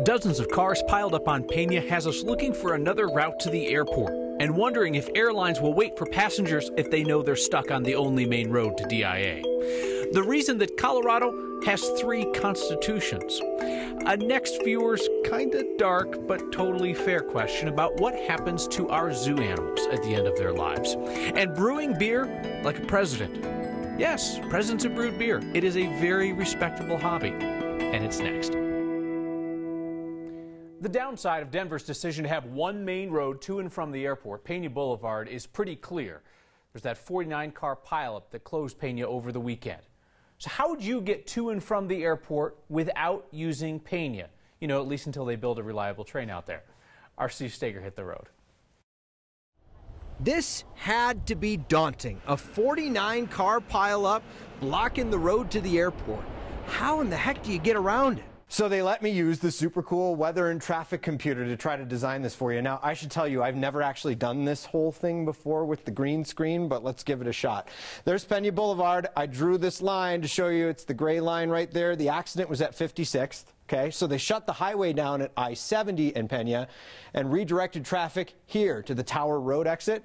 Dozens of cars piled up on Peña has us looking for another route to the airport and wondering if airlines will wait for passengers if they know they're stuck on the only main road to DIA. The reason that Colorado has 3 constitutions. A next viewer's kinda dark but totally fair question about what happens to our zoo animals at the end of their lives. And brewing beer like a president. Yes, presidents have brewed beer. It is a very respectable hobby. And it's next. The downside of Denver's decision to have one main road to and from the airport, Peña Boulevard, is pretty clear. There's that 49-car pileup that closed Peña over the weekend. So how would you get to and from the airport without using Peña? You know, at least until they build a reliable train out there. Our Steve Steger hit the road. This had to be daunting. A 49-car pileup blocking the road to the airport. How in the heck do you get around it? So they let me use the super cool weather and traffic computer to try to design this for you. Now, I should tell you, I've never actually done this whole thing before with the green screen, but let's give it a shot. There's Peña Boulevard. I drew this line to show you it's the gray line right there. The accident was at 56th. Okay, so they shut the highway down at I-70 in Peña and redirected traffic here to the Tower Road exit.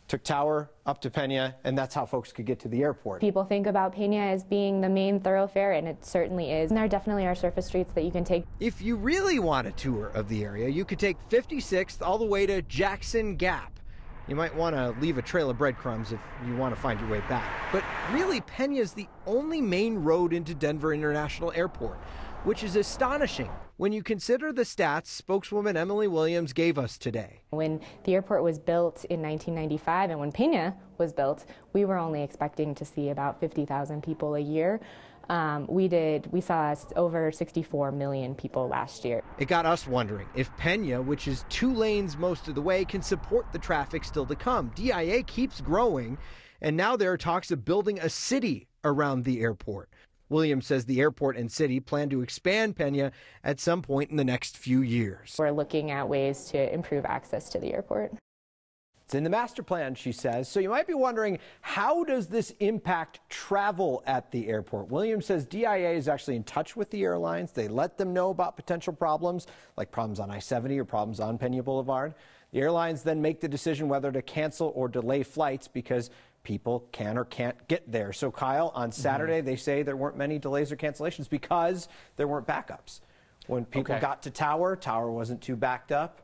Took Tower up to Peña, and that's how folks could get to the airport. People think about Peña as being the main thoroughfare, and it certainly is. And there definitely are surface streets that you can take. If you really want a tour of the area, you could take 56th all the way to Jackson Gap. You might want to leave a trail of breadcrumbs if you want to find your way back. But really, Peña is the only main road into Denver International Airport, which is astonishing when you consider the stats spokeswoman Emily Williams gave us today. When the airport was built in 1995 and when Peña was built, we were only expecting to see about 50,000 people a year. We saw over 64 million people last year. It got us wondering if Peña, which is 2 lanes most of the way, can support the traffic still to come. DIA keeps growing, and now there are talks of building a city around the airport. Williams says the airport and city plan to expand Peña at some point in the next few years. We're looking at ways to improve access to the airport. It's in the master plan, she says. So you might be wondering, how does this impact travel at the airport? Williams says DIA is actually in touch with the airlines. They let them know about potential problems, like problems on I-70 or problems on Peña Boulevard. The airlines then make the decision whether to cancel or delay flights because people can or can't get there. So, Kyle, on Saturday, they say there weren't many delays or cancellations because there weren't backups. When people got to Tower wasn't too backed up.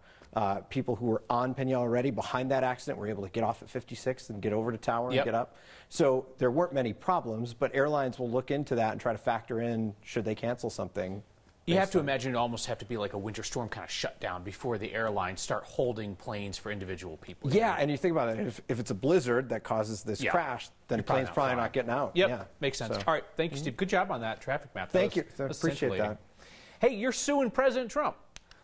People who were on Peña already behind that accident were able to get off at 56th and get over to Tower and get up. So there weren't many problems, but airlines will look into that and try to factor in should they cancel something. You have to imagine it almost have to be like a winter storm kind of shutdown before the airlines start holding planes for individual people. Yeah, and you think about it, if it's a blizzard that causes this crash, then the plane's probably not getting out. Yep, yeah. Makes sense. So. All right, thank you, Steve. Good job on that traffic map. Thank you. I appreciate that. Hey, you're suing President Trump.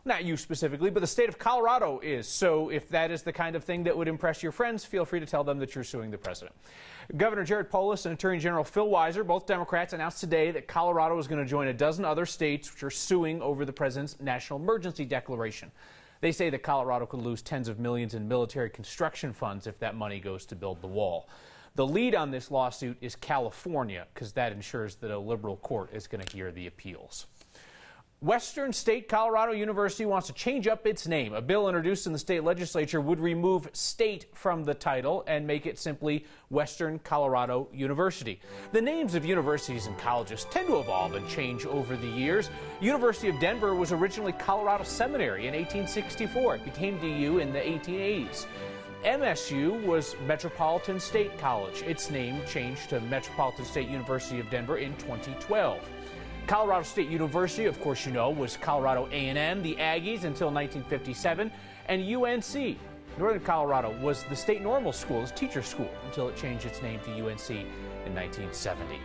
Not you specifically, but the state of Colorado is. So if that is the kind of thing that would impress your friends, feel free to tell them that you're suing the president. Governor Jared Polis and Attorney General Phil Weiser, both Democrats, announced today that Colorado is going to join a dozen other states which are suing over the president's national emergency declaration. They say that Colorado could lose tens of millions in military construction funds if that money goes to build the wall. The lead on this lawsuit is California, because that ensures that a liberal court is going to hear the appeals. Western State Colorado University wants to change up its name. A bill introduced in the state legislature would remove state from the title and make it simply Western Colorado University. The names of universities and colleges tend to evolve and change over the years. University of Denver was originally Colorado Seminary in 1864. It became DU in the 1880s. MSU was Metropolitan State College. Its name changed to Metropolitan State University of Denver in 2012. Colorado State University, of course you know, was Colorado A&M, the Aggies, until 1957, and UNC, Northern Colorado, was the State Normal School, its teacher school, until it changed its name to UNC in 1970.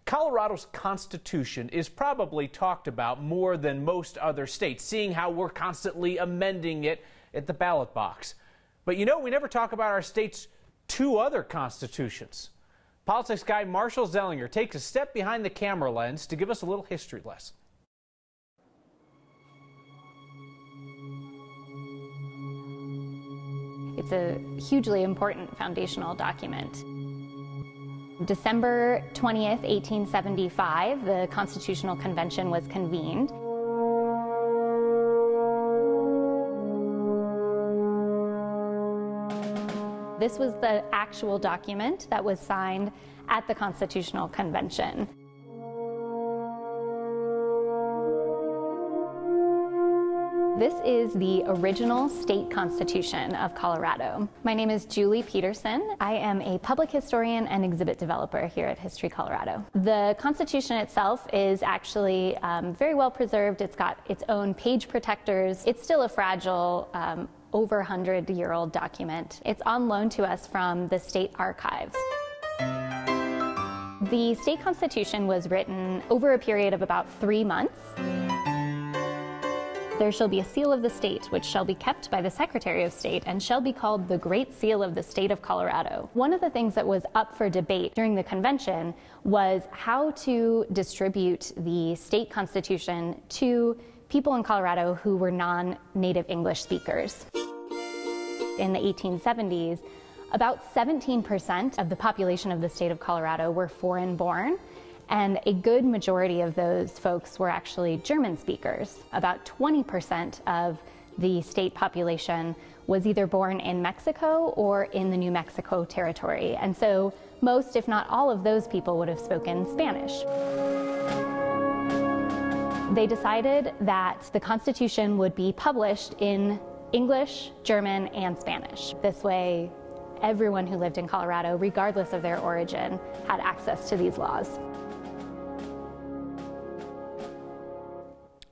Colorado's Constitution is probably talked about more than most other states, seeing how we're constantly amending it at the ballot box. But you know, we never talk about our state's 2 other constitutions. Politics guy Marshall Zellinger takes a step behind the camera lens to give us a little history lesson. It's a hugely important foundational document. December 20th, 1875, the Constitutional Convention was convened. This was the actual document that was signed at the Constitutional Convention. This is the original state constitution of Colorado. My name is Julie Peterson. I am a public historian and exhibit developer here at History Colorado. The Constitution itself is actually very well preserved. It's got its own page protectors. It's still a fragile, over 100-year-old document. It's on loan to us from the state archives. The state constitution was written over a period of about 3 months. There shall be a seal of the state, which shall be kept by the Secretary of State and shall be called the Great Seal of the State of Colorado. One of the things that was up for debate during the convention was how to distribute the state constitution to people in Colorado who were non-native English speakers. In the 1870s, about 17% of the population of the state of Colorado were foreign-born, and a good majority of those folks were actually German speakers. About 20% of the state population was either born in Mexico or in the New Mexico territory. And so most, if not all of those people would have spoken Spanish. They decided that the Constitution would be published in English, German, and Spanish. This way, everyone who lived in Colorado, regardless of their origin, had access to these laws.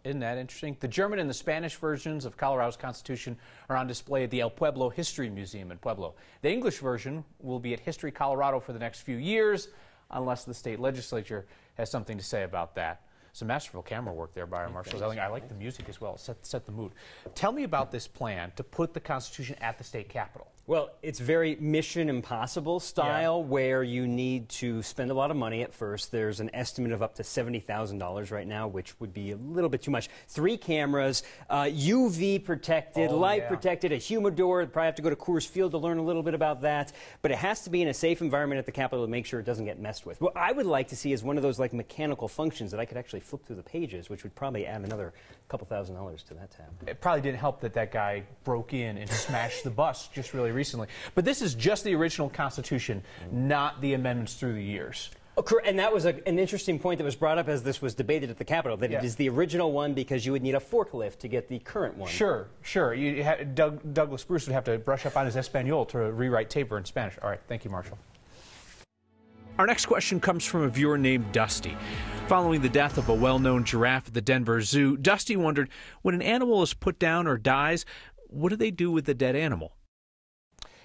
Isn't that interesting? The German and the Spanish versions of Colorado's Constitution are on display at the El Pueblo History Museum in Pueblo. The English version will be at History Colorado for the next few years, unless the state legislature has something to say about that. Some masterful camera work there by our Marshall Zelling. I like the music as well. Set the mood. Tell me about this plan to put the Constitution at the state capitol. Well, it's very Mission Impossible style, where you need to spend a lot of money at first. There's an estimate of up to $70,000 right now, which would be a little bit too much. 3 cameras, UV protected, light protected, a humidor. Probably have to go to Coors Field to learn a little bit about that. But it has to be in a safe environment at the Capitol to make sure it doesn't get messed with. What I would like to see is one of those like mechanical functions that I could actually flip through the pages, which would probably add another couple $1,000s to that tab. It probably didn't help that that guy broke in and smashed the bus just really recently. But this is just the original Constitution, not the amendments through the years. Oh, and that was an interesting point that was brought up as this was debated at the Capitol, that it is the original one because you would need a forklift to get the current one. Sure. Douglas Bruce would have to brush up on his Espanol to rewrite Tabor in Spanish. All right, thank you, Marshall. Our next question comes from a viewer named Dusty. Following the death of a well-known giraffe at the Denver Zoo, Dusty wondered, when an animal is put down or dies, what do they do with the dead animal?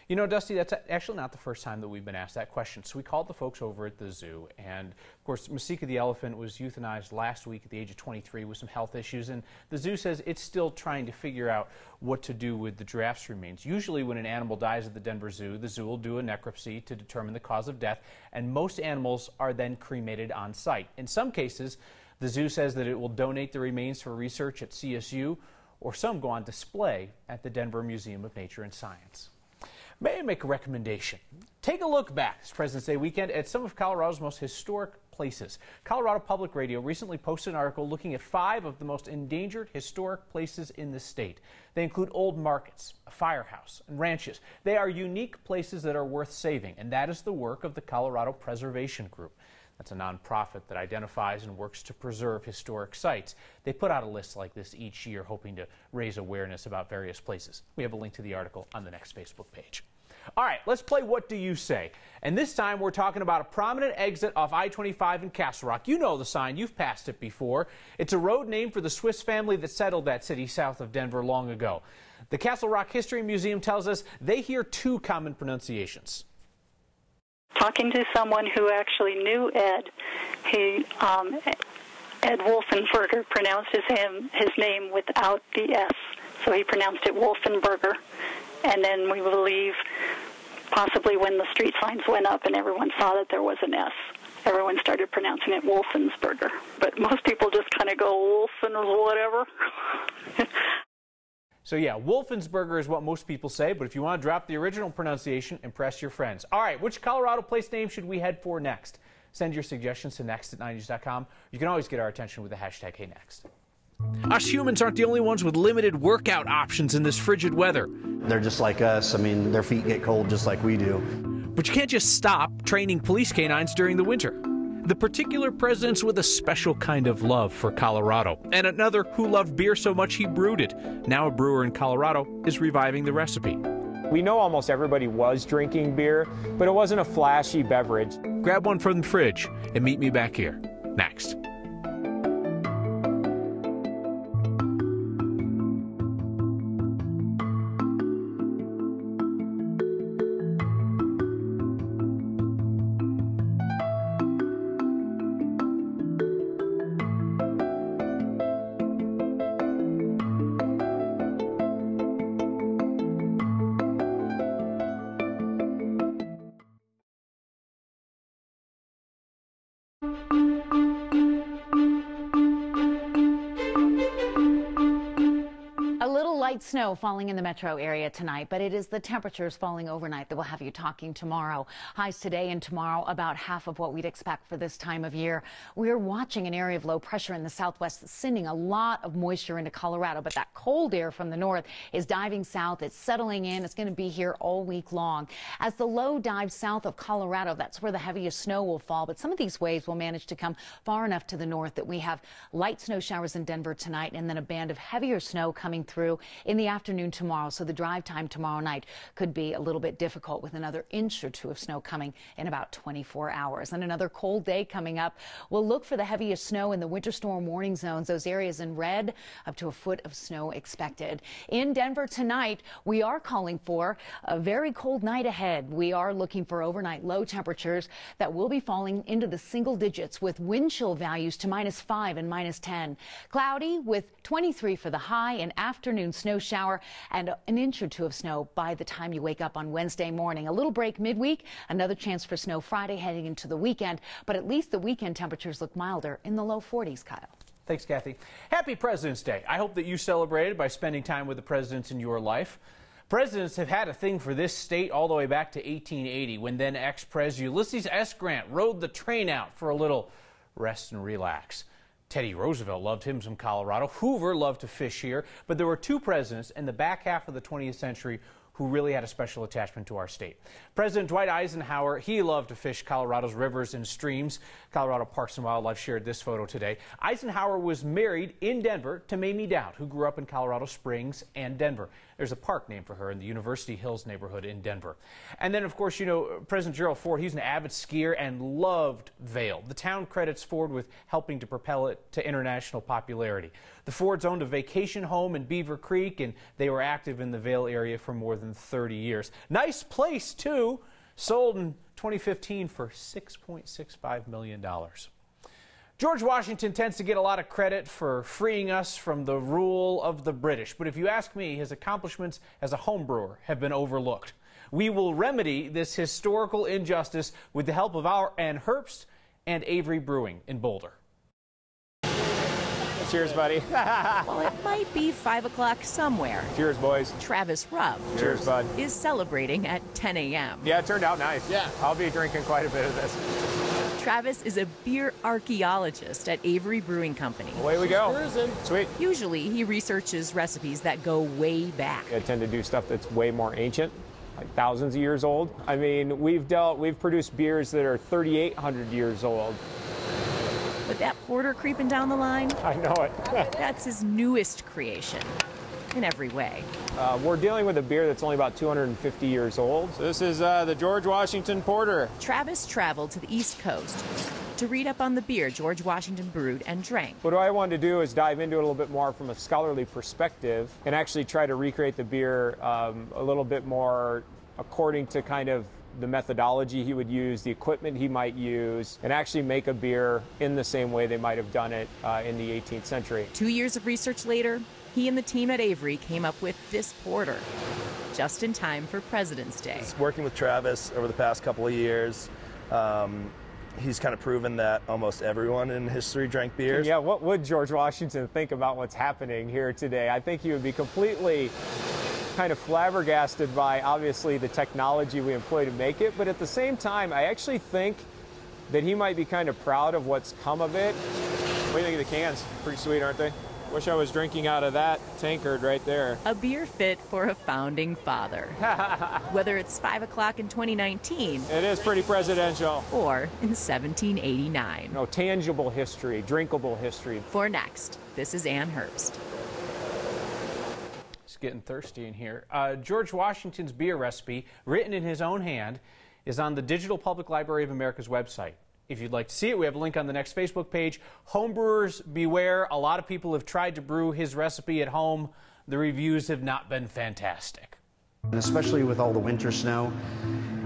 You know, Dusty, that's actually not the first time that we've been asked that question. So we called the folks over at the zoo, and of course, Masika the elephant was euthanized last week at the age of 23 with some health issues, and the zoo says it's still trying to figure out what to do with the giraffe's remains. Usually when an animal dies at the Denver Zoo, the zoo will do a necropsy to determine the cause of death, and most animals are then cremated on site. In some cases, the zoo says that it will donate the remains for research at CSU, or some go on display at the Denver Museum of Nature and Science. May I make a recommendation? Take a look back this President's Day weekend at some of Colorado's most historic places. Colorado Public Radio recently posted an article looking at 5 of the most endangered historic places in the state. They include old markets, a firehouse, and ranches. They are unique places that are worth saving, and that is the work of the Colorado Preservation Group. That's a nonprofit that identifies and works to preserve historic sites. They put out a list like this each year, hoping to raise awareness about various places. We have a link to the article on the next Facebook page. All right, let's play What Do You Say? And this time we're talking about a prominent exit off I-25 in Castle Rock. You know the sign. You've passed it before. It's a road named for the Swiss family that settled that city south of Denver long ago. The Castle Rock History Museum tells us they hear 2 common pronunciations. Talking to someone who actually knew Ed, Ed Wolfenberger pronounced his name without the S, so he pronounced it Wolfenberger. And then we believe possibly when the street signs went up and everyone saw that there was an S, everyone started pronouncing it Wolfensberger. But most people just kind of go Wolfen or whatever. So yeah, Wolfensberger is what most people say, but if you want to drop the original pronunciation, impress your friends. All right, which Colorado place name should we head for next? Send your suggestions to next@9news.com. You can always get our attention with the hashtag HeyNext. Us humans aren't the only ones with limited workout options in this frigid weather. They're just like us. I mean, their feet get cold just like we do. But you can't just stop training police canines during the winter. The particular president's with a special kind of love for Colorado, and another who loved beer so much he brewed it. Now a brewer in Colorado is reviving the recipe. We know almost everybody was drinking beer, but it wasn't a flashy beverage. Grab one from the fridge and meet me back here next. Light snow falling in the metro area tonight, but it is the temperatures falling overnight that will have you talking tomorrow. Highs today and tomorrow about half of what we'd expect for this time of year. We're watching an area of low pressure in the southwest that's sending a lot of moisture into Colorado, but that cold air from the north is diving south. It's settling in. It's going to be here all week long. As the low dives south of Colorado, that's where the heaviest snow will fall, but some of these waves will manage to come far enough to the north that we have light snow showers in Denver tonight and then a band of heavier snow coming through in the afternoon tomorrow, so the drive time tomorrow night could be a little bit difficult with another inch or two of snow coming in about 24 hours. And another cold day coming up. We'll look for the heaviest snow in the winter storm warning zones, those areas in red, up to a foot of snow expected. In Denver tonight, we are calling for a very cold night ahead. We are looking for overnight low temperatures that will be falling into the single digits with wind chill values to -5 and -10. Cloudy with 23 for the high, an afternoon snow shower and an inch or two of snow by the time you wake up on Wednesday morning. A little break midweek, another chance for snow Friday heading into the weekend, but at least the weekend temperatures look milder in the low 40s, Kyle. Thanks, Kathy. Happy President's Day. I hope that you celebrated by spending time with the presidents in your life. Presidents have had a thing for this state all the way back to 1880, when then ex-Pres Ulysses S. Grant rode the train out for a little rest and relax. Teddy Roosevelt loved him some Colorado. Hoover loved to fish here. But there were two presidents in the back half of the 20th century who really had a special attachment to our state. President Dwight Eisenhower, he loved to fish Colorado's rivers and streams. Colorado Parks and Wildlife shared this photo today. Eisenhower was married in Denver to Mamie Dowd, who grew up in Colorado Springs and Denver. There's a park named for her in the University Hills neighborhood in Denver. And then, of course, you know, President Gerald Ford, he's an avid skier and loved Vail. The town credits Ford with helping to propel it to international popularity. The Fords owned a vacation home in Beaver Creek, and they were active in the Vail area for more than 30 years. Nice place, too. Sold in 2015 for $6.65 million. George Washington tends to get a lot of credit for freeing us from the rule of the British, but if you ask me, his accomplishments as a home brewer have been overlooked. We will remedy this historical injustice with the help of our Ann Herbst and Avery Brewing in Boulder. Cheers, buddy. Well, it might be 5 o'clock somewhere. Cheers, boys. Travis Rubb Cheers, bud. is celebrating at 10 a.m. Yeah, it turned out nice. Yeah. I'll be drinking quite a bit of this. Travis is a beer archaeologist at Avery Brewing Company. Away we go. Sweet. Usually, he researches recipes that go way back. I tend to do stuff that's way more ancient, like thousands of years old. I mean, we've produced beers that are 3,800 years old. But that porter creeping down the line, I know it. that's his newest creation in every way. We're dealing with a beer that's only about 250 years old. So this is the George Washington Porter. Travis traveled to the East Coast to read up on the beer George Washington brewed and drank. What I wanted to do is dive into it a little bit more from a scholarly perspective and actually try to recreate the beer a little bit more according to kind of the methodology he would use, the equipment he might use, and actually make a beer in the same way they might have done it in the 18th century. 2 years of research later, he and the team at Avery came up with this porter, just in time for President's Day. Working with Travis over the past couple of years, he's kind of proven that almost everyone in history drank beers. Yeah, what would George Washington think about what's happening here today? I think he would be completely kind of flabbergasted by, obviously, the technology we employ to make it, but at the same time, I actually think that he might be kind of proud of what's come of it. What do you think of the cans? Pretty sweet, aren't they? Wish I was drinking out of that tankard right there. A beer fit for a founding father. Whether it's 5 o'clock in 2019. It is pretty presidential. Or in 1789. No, tangible history, drinkable history. For Next, this is Ann Herbst. It's getting thirsty in here. George Washington's beer recipe, written in his own hand, is on the Digital Public Library of America's website. If you'd like to see it, we have a link on the Next Facebook page. Homebrewers beware. A lot of people have tried to brew his recipe at home. The reviews have not been fantastic. And especially with all the winter snow,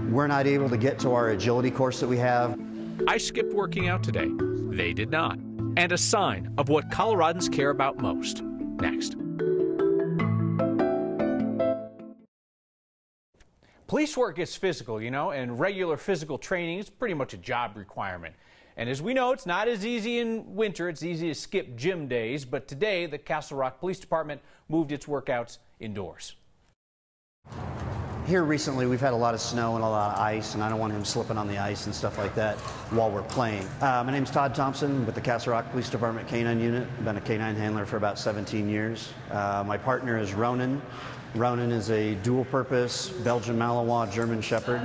we're not able to get to our agility course that we have. I skipped working out today. They did not. And a sign of what Coloradans care about most. Next. Police work is physical, you know, and regular physical training is pretty much a job requirement. And as we know, it's not as easy in winter. It's easy to skip gym days. But today, the Castle Rock Police Department moved its workouts indoors. Here recently, we've had a lot of snow and a lot of ice, and I don't want him slipping on the ice and stuff like that while we're playing. My name's Todd Thompson with the Castle Rock Police Department Canine Unit. I've been a canine handler for about 17 years. My partner is Ronan. Ronan is a dual-purpose Belgian Malinois German Shepherd,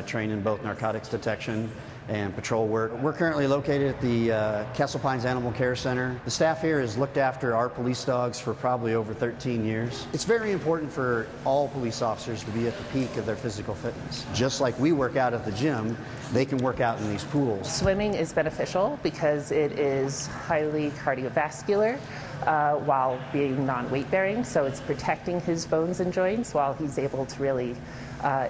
trained in both narcotics detection and patrol work. We're currently located at the Castle Pines Animal Care Center. The staff here has looked after our police dogs for probably over 13 years. It's very important for all police officers to be at the peak of their physical fitness. Just like we work out at the gym, they can work out in these pools. Swimming is beneficial because it is highly cardiovascular while being non-weight bearing, so it's protecting his bones and joints while he's able to really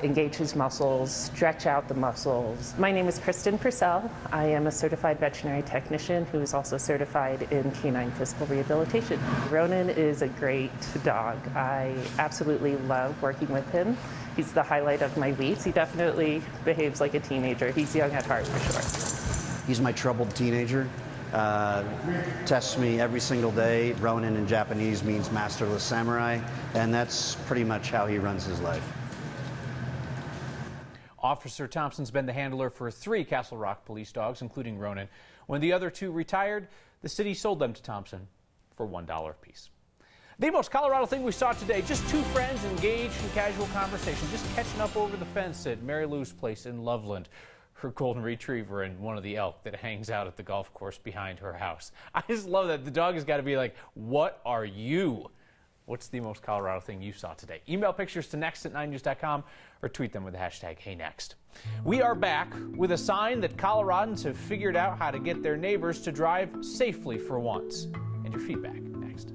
engage his muscles, stretch out the muscles. My name is Kristen Purcell. I am a certified veterinary technician who is also certified in canine physical rehabilitation. Ronan is a great dog. I absolutely love working with him. He's the highlight of my weeks. He definitely behaves like a teenager. He's young at heart for sure. He's my troubled teenager. Tests me every single day. Ronin in Japanese means masterless samurai, and that's pretty much how he runs his life. Officer Thompson's been the handler for 3 Castle Rock police dogs, including Ronan. When the other 2 retired, the city sold them to Thompson for $1 apiece. The most Colorado thing we saw today, just 2 friends engaged in casual conversation, just catching up over the fence at Mary Lou's place in Loveland. Her golden retriever and one of the elk that hangs out at the golf course behind her house. I just love that. The dog has got to be like, what are you? What's the most Colorado thing you saw today? Email pictures to next@9news.com or tweet them with the hashtag #HeyNext. We are back with a sign that Coloradans have figured out how to get their neighbors to drive safely for once. And your feedback next.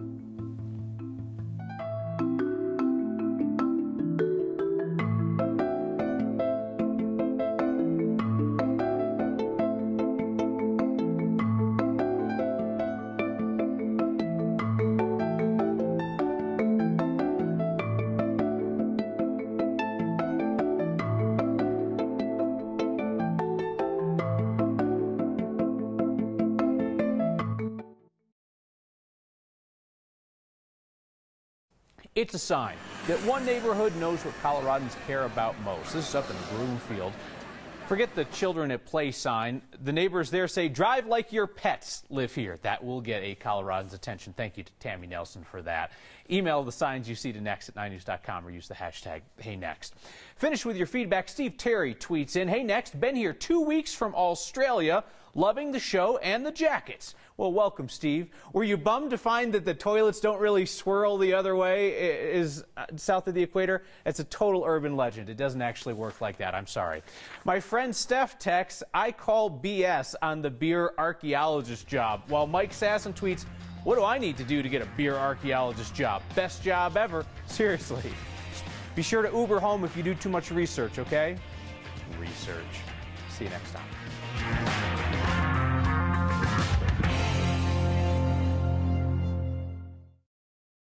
It's a sign that one neighborhood knows what Coloradans care about most. This is up in Broomfield. Forget the children at play sign. The neighbors there say, drive like your pets live here. That will get a Coloradan's attention. Thank you to Tammy Nelson for that. Email the signs you see to next@9news.com or use the hashtag #HeyNext. Finish with your feedback. Steve Terry tweets in, hey Next, been here 2 weeks from Australia, loving the show and the jackets. Well, welcome, Steve. Were you bummed to find that the toilets don't really swirl the other way is south of the equator? It's a total urban legend. It doesn't actually work like that. I'm sorry. My friend Steph texts, I call BS on the beer archaeologist job, while Mike Sasson tweets, what do I need to do to get a beer archaeologist job? Best job ever. Seriously. Be sure to Uber home if you do too much research, okay? Research. See you next time.